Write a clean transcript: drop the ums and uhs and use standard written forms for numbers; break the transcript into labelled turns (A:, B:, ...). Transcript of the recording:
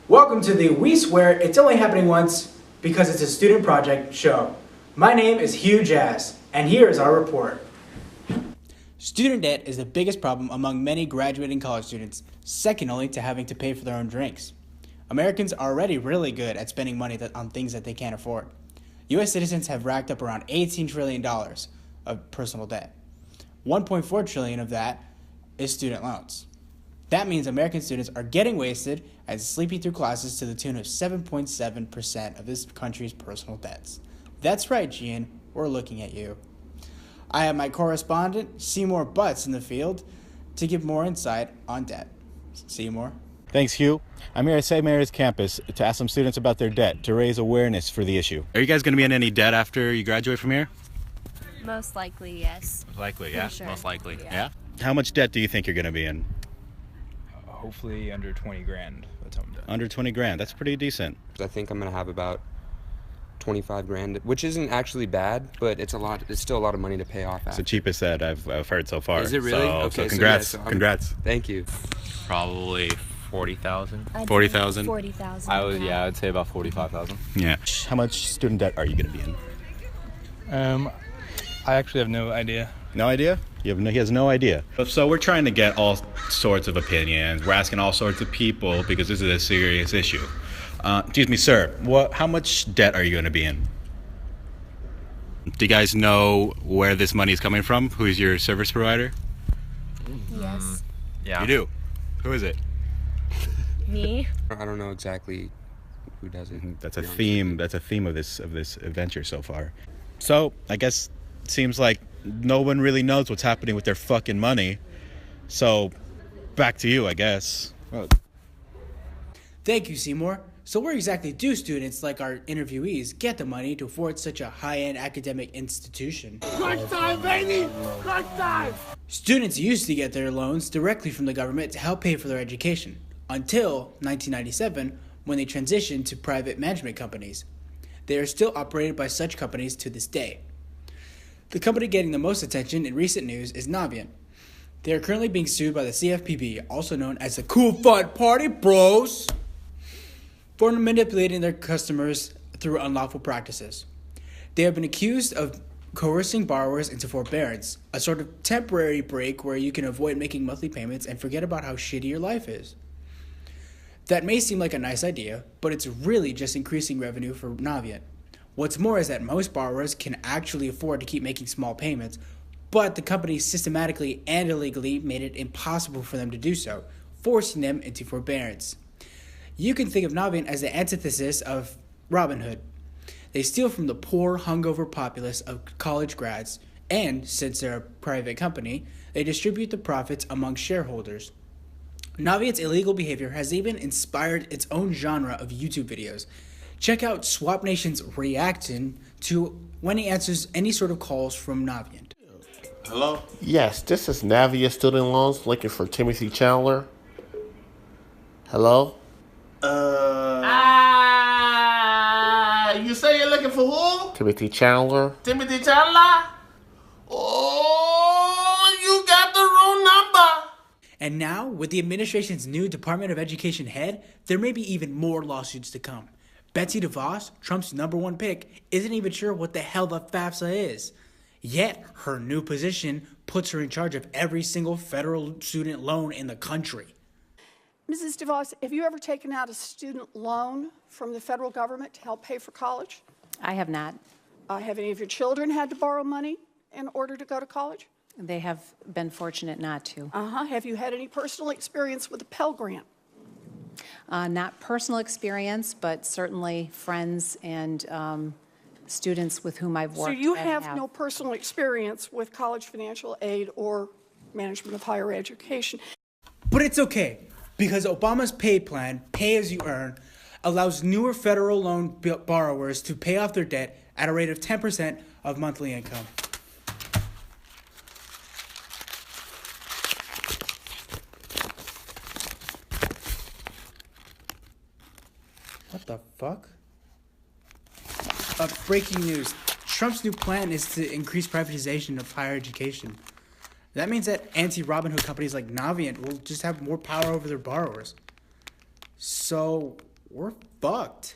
A: Welcome to the We Swear It's Only Happening Once Because It's a Student Project show. My name is Hugh Jazz, and here is our report. Student debt is the biggest problem among many graduating college students, second only to having to pay for their own drinks. Americans are already really good at spending money on things that they can't afford. U.S. citizens have racked up around $18 trillion of personal debt. $1.4 trillion of that is student loans. That means American students are getting wasted and sleeping through classes to the tune of 7.7% of this country's personal debts. That's right, Gian, we're looking at you. I have my correspondent, Seymour Butts, in the field to give more insight on debt. Seymour?
B: Thanks, Hugh. I'm here at St. Mary's campus to ask some students about their debt, to raise awareness for the issue. Are you guys going to be in any debt after you graduate from here?
C: Most likely, yes.
B: Likely, yeah?
C: Sure.
B: Most likely, yeah? How much debt do you think you're going to be in?
D: Hopefully under 20 grand. That's how I'm done.
B: Under 20 grand. That's pretty decent.
E: I think I'm going to have about 25 grand, which isn't actually bad, but it's a lot. It's still a lot of money to pay off.
B: It's the cheapest that I've heard so far.
E: Is it really?
B: So congrats. Congrats.
E: Thank you.
F: Probably 40,000.
B: 40,000?
C: 40,000.
F: I'd say about 45,000.
B: Yeah. How much student debt are you going to be in?
D: I actually have no idea.
B: No idea? He has no idea. So we're trying to get all sorts of opinions. We're asking all sorts of people because this is a serious issue. Excuse me, sir. How much debt are you going to be in? Do you guys know where this money is coming from? Who's your service provider?
C: Yes.
F: Yeah.
B: You do? Who is it?
C: Me?
E: I don't know exactly who does it.
B: That's a theme. That's a theme of this adventure so far. So I guess it seems like no one really knows what's happening with their fucking money. So back to you, I guess.
A: Thank you, Seymour. So where exactly do students like our interviewees get the money to afford such a high-end academic institution?
G: Crunch time, baby! Crunch time!
A: Students used to get their loans directly from the government to help pay for their education, until 1997, when they transitioned to private management companies. They are still operated by such companies to this day. The company getting the most attention in recent news is Navient. They are currently being sued by the CFPB, also known as the Cool Fun Party Bros, for manipulating their customers through unlawful practices. They have been accused of coercing borrowers into forbearance, a sort of temporary break where you can avoid making monthly payments and forget about how shitty your life is. That may seem like a nice idea, but it's really just increasing revenue for Navient. What's more is that most borrowers can actually afford to keep making small payments, but the company systematically and illegally made it impossible for them to do so, forcing them into forbearance. You can think of Navient as the antithesis of Robin Hood. They steal from the poor, hungover populace of college grads, and since they're a private company, they distribute the profits among shareholders. Navient's illegal behavior has even inspired its own genre of YouTube videos. Check out Swap Nation's reaction to when he answers any sort of calls from Navient.
H: Hello? Yes, this is Navient Student Loans looking for Timothy Chandler. Hello?
G: You say you're looking for who?
H: Timothy Chandler?
G: Timothy Chandler? Oh, you got the wrong number.
A: And now, with the administration's new Department of Education head, there may be even more lawsuits to come. Betsy DeVos, Trump's #1 pick, isn't even sure what the hell the FAFSA is. Yet, her new position puts her in charge of every single federal student loan in the country.
I: Mrs. DeVos, have you ever taken out a student loan from the federal government to help pay for college?
J: I have not.
I: Have any of your children had to borrow money in order to go to college?
J: They have been fortunate not to.
I: Have you had any personal experience with the Pell Grant?
J: Not personal experience, but certainly friends and students with whom I've worked.
I: So you have no personal experience with college financial aid or management of higher education.
A: But it's okay, because Obama's pay plan, Pay As You Earn, allows newer federal loan borrowers to pay off their debt at a rate of 10% of monthly income. What the fuck? Breaking news. Trump's new plan is to increase privatization of higher education. That means that anti-Robin Hood companies like Navient will just have more power over their borrowers. So, we're fucked.